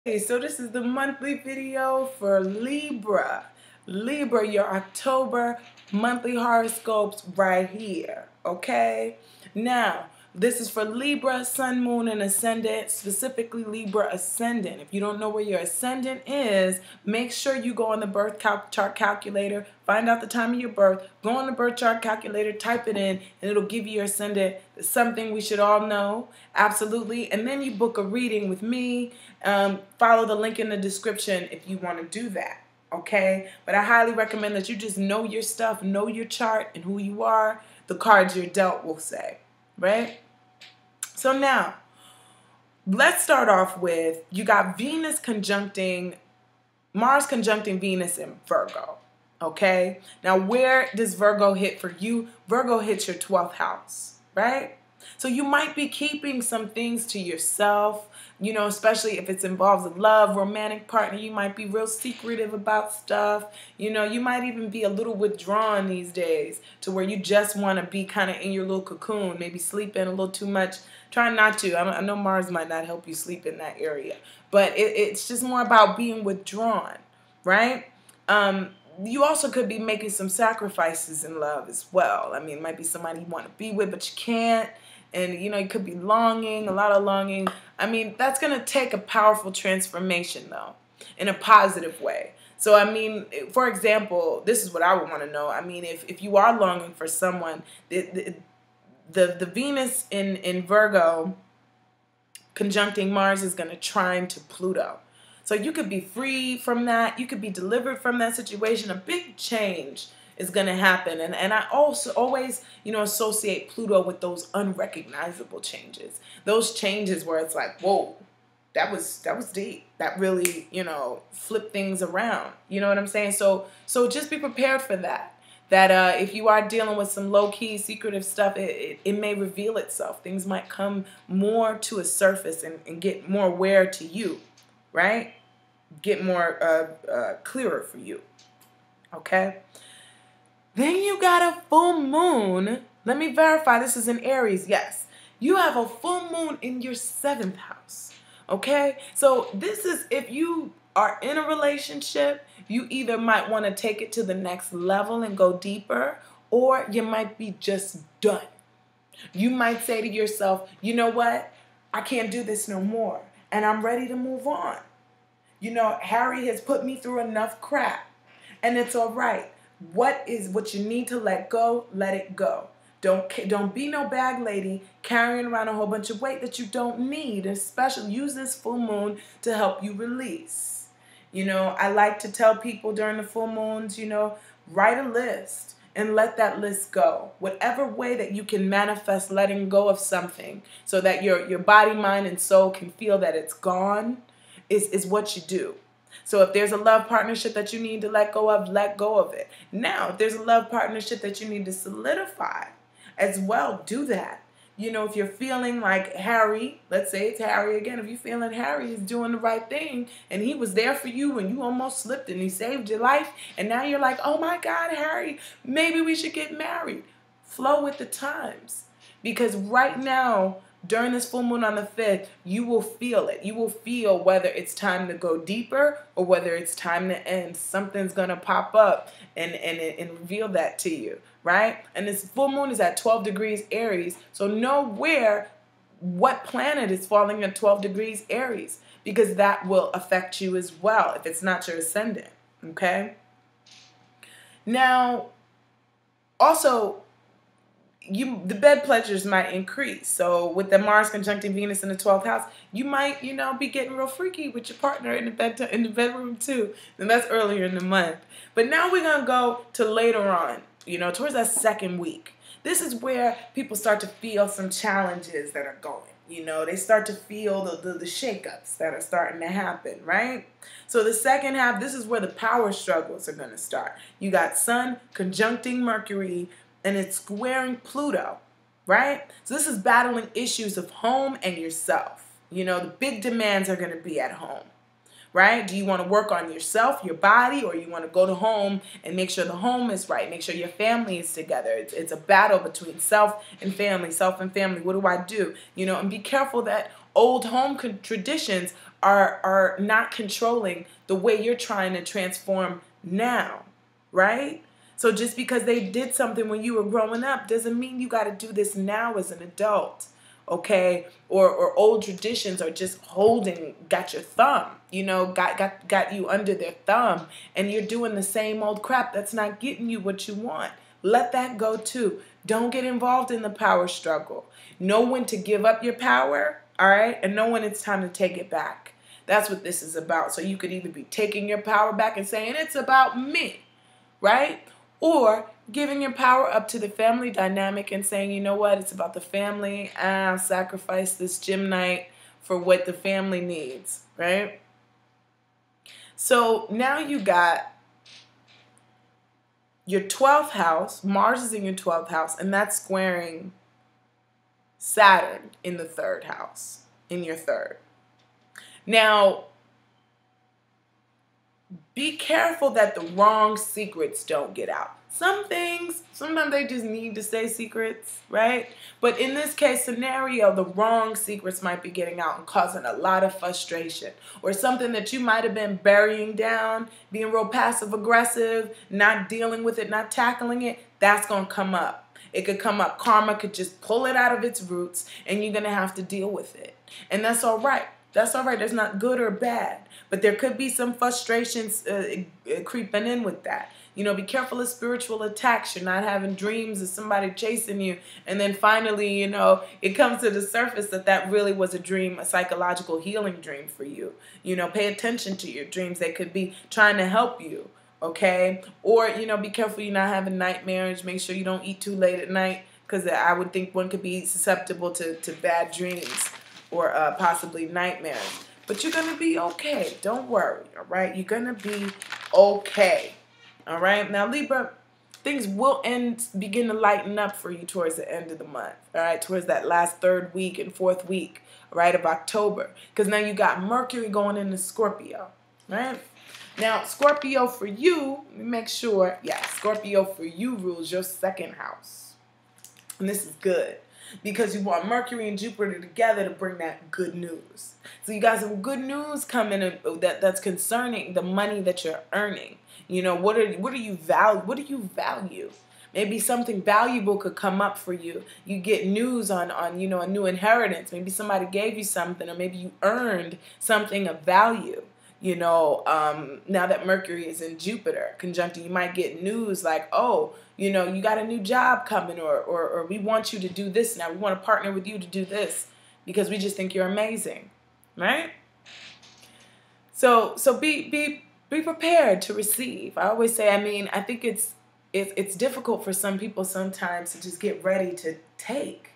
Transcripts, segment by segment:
Hey, so this is the monthly video for Libra. Libra, your October monthly horoscopes right here, okay? Now, this is for Libra, Sun, Moon, and Ascendant, specifically Libra Ascendant. If you don't know where your Ascendant is, make sure you go on the birth chart calculator, find out the time of your birth, go on the birth chart calculator, type it in, and it'll give you your Ascendant. It's something we should all know, absolutely. And then you book a reading with me. Follow the link in the description if you want to do that. Okay, but I highly recommend that you just know your stuff, know your chart and who you are. The cards you're dealt will say, right? So now, let's start off with, you got Venus conjuncting, Mars conjuncting Venus in Virgo, okay? Now, where does Virgo hit for you? Virgo hits your 12th house, right? So you might be keeping some things to yourself, you know, especially if it involves a love, romantic partner. You might be real secretive about stuff. You know, you might even be a little withdrawn these days to where you just want to be kind of in your little cocoon, maybe sleep in a little too much. Try not to. I know Mars might not help you sleep in that area, but it's just more about being withdrawn, right? You also could be making some sacrifices in love as well. I mean, it might be somebody you want to be with, but you can't. And, you know, you could be longing, a lot of longing. I mean, that's going to take a powerful transformation, though, in a positive way. So, I mean, for example, this is what I would want to know. I mean, if you are longing for someone, the Venus in Virgo conjuncting Mars is going to trine to Pluto. So you could be free from that. You could be delivered from that situation. A big change is going to happen. And I also always, you know, associate Pluto with those unrecognizable changes. Those changes where it's like, whoa, that was deep. That really, you know, flipped things around. You know what I'm saying? So just be prepared for that. That if you are dealing with some low-key, secretive stuff, it may reveal itself. Things might come more to a surface and get more aware to you, right? Get more clearer for you, okay? Then you got a full moon. Let me verify this is in Aries. Yes. You have a full moon in your 7th house. Okay? So this is if you are in a relationship, you either might want to take it to the next level and go deeper, or you might be just done. You might say to yourself, you know what? I can't do this no more, and I'm ready to move on. You know, Harry has put me through enough crap, and it's all right. What you need to let go, let it go. Don't be no bag lady carrying around a whole bunch of weight that you don't need. Especially use this full moon to help you release. You know, I like to tell people during the full moons, you know, write a list and let that list go. Whatever way that you can manifest letting go of something so that your body, mind, and soul can feel that it's gone is what you do. So if there's a love partnership that you need to let go of it. Now, if there's a love partnership that you need to solidify as well, do that. You know, if you're feeling like Harry, let's say it's Harry again, if you're feeling Harry is doing the right thing and he was there for you when you almost slipped and he saved your life, and now you're like, oh my God, Harry, maybe we should get married. Flow with the times. Because right now, during this full moon on the 5th, you will feel it. You will feel whether it's time to go deeper or whether it's time to end. Something's going to pop up and reveal that to you, right? And this full moon is at 12 degrees Aries. So know what planet is falling at 12 degrees Aries, because that will affect you as well if it's not your ascendant, okay? Now, also, the bed pleasures might increase. So with the Mars conjuncting Venus in the 12th house, you might, you know, be getting real freaky with your partner in the bedroom too. And that's earlier in the month. But now we're going to go to later on, you know, towards that second week. This is where people start to feel some challenges that are going. You know, they start to feel the shakeups that are starting to happen, right? So the second half, this is where the power struggles are going to start. You got Sun conjuncting Mercury, and it's squaring Pluto, right? So this is battling issues of home and yourself. You know, the big demands are going to be at home, right? Do you want to work on yourself, your body, or you want to go to home and make sure the home is right, make sure your family is together? It's a battle between self and family, What do I do? You know, and be careful that old home traditions are not controlling the way you're trying to transform now, right? So just because they did something when you were growing up doesn't mean you got to do this now as an adult, okay? Or old traditions are just got your thumb, got you under their thumb, and you're doing the same old crap that's not getting you what you want. Let that go too. Don't get involved in the power struggle. Know when to give up your power, all right? And know when it's time to take it back. That's what this is about. So you could either be taking your power back and saying, it's about me, right? Or giving your power up to the family dynamic and saying, you know what, it's about the family. I'll sacrifice this gym night for what the family needs, right? So now you got your 12th house. Mars is in your 12th house, and that's squaring Saturn in the 3rd house, in your 3rd. Now, be careful that the wrong secrets don't get out. Some things, sometimes they just need to stay secrets, right? But in this case scenario, the wrong secrets might be getting out and causing a lot of frustration, or something that you might have been burying down, being real passive aggressive, not dealing with it, not tackling it. That's going to come up. It could come up. Karma could just pull it out of its roots, and you're going to have to deal with it. And that's all right. That's all right. That's not good or bad. But there could be some frustrations creeping in with that. Be careful of spiritual attacks. You're not having dreams of somebody chasing you, and then finally, it comes to the surface that really was a dream, a psychological healing dream for you. Pay attention to your dreams. They could be trying to help you, okay? Or, be careful you're not having nightmares. Make sure you don't eat too late at night, because I would think one could be susceptible to bad dreams or possibly nightmares. But you're going to be okay. Don't worry, all right? You're going to be okay, all right? Now, Libra, things will begin to lighten up for you towards the end of the month, all right? Towards that last 3rd week and 4th week, right, of October. Because now you got Mercury going into Scorpio, right? Now, Scorpio for you, let me make sure, Scorpio for you rules your 2nd house. And this is good, because you want Mercury and Jupiter together to bring that good news. So you got some good news coming that's concerning the money that you're earning. What do you value? Maybe something valuable could come up for you. You get news on a new inheritance. Maybe somebody gave you something, or maybe you earned something of value. Now that Mercury is in Jupiter conjunct, you might get news like, oh, you got a new job coming, or we want you to do this now. We want to partner with you to do this because we just think you're amazing, right? So be prepared to receive. I always say, I think it's difficult for some people sometimes to just get ready to take.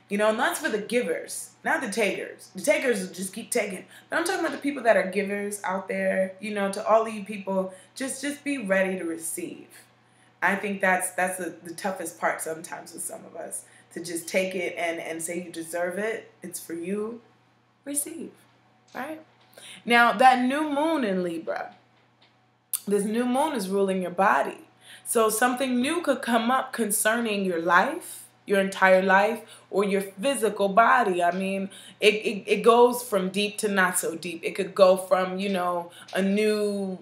And that's for the givers, not the takers. The takers will just keep taking. But I'm talking about the people that are givers out there, to all of you people, just be ready to receive. I think that's the toughest part sometimes with some of us, to just take it and say you deserve it. It's for you. Receive, right? Now, that new moon in Libra, this new moon is ruling your body. So something new could come up concerning your life, your entire life, or your physical body. It goes from deep to not so deep. It could go from, a new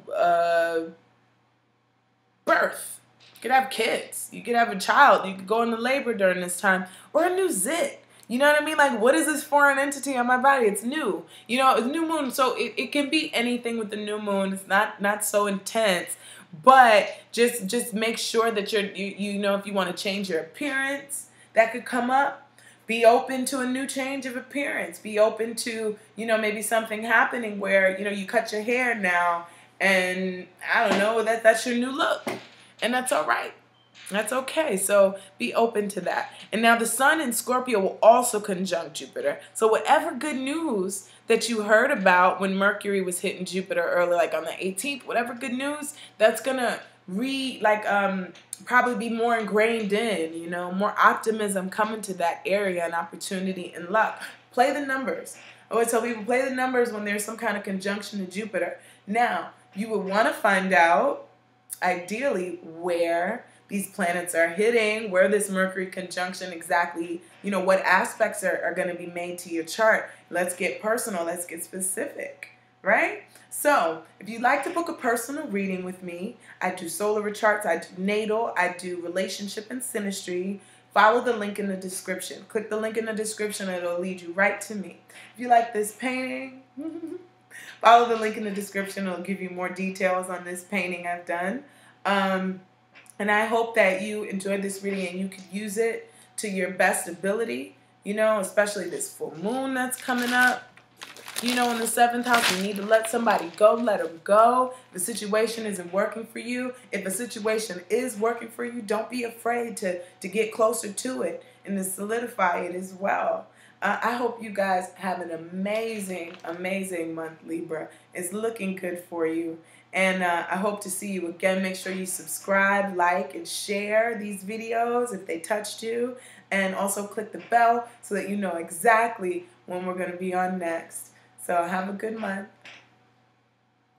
birth. You could have kids. You could have a child. You could go into labor during this time, or a new zit. You know what I mean? Like, what is this foreign entity on my body? It's new. It's new moon. So it can be anything with the new moon. It's not so intense. But just make sure that if you want to change your appearance, that could come up. Be open to a new change of appearance. Be open to, maybe something happening where, you cut your hair now, and I don't know, that's your new look. And that's all right. That's okay. So be open to that. And now the sun in Scorpio will also conjunct Jupiter. So whatever good news that you heard about when Mercury was hitting Jupiter early, like on the 18th, whatever good news, that's going to probably be more ingrained in, more optimism coming to that area, and opportunity and luck. Play the numbers. I always tell people, play the numbers when there's some kind of conjunction to Jupiter. Now, you would want to find out, ideally, where these planets are hitting, where this Mercury conjunction exactly, what aspects are going to be made to your chart. Let's get personal. Let's get specific. right? So if you'd like to book a personal reading with me, I do solar charts, I do natal, I do relationship and synastry. Follow the link in the description. Click the link in the description, it'll lead you right to me. If you like this painting, follow the link in the description. It'll give you more details on this painting I've done. And I hope that you enjoyed this reading and you could use it to your best ability, you know, especially this full moon that's coming up. You know, in the 7th house, you need to let somebody go, let them go. If the situation isn't working for you, if a situation is working for you, don't be afraid to get closer to it and to solidify it as well. I hope you guys have an amazing, amazing month, Libra. It's looking good for you. And I hope to see you again. Make sure you subscribe, like, and share these videos if they touched you. And also click the bell so that you know exactly when we're going to be on next. So have a good month.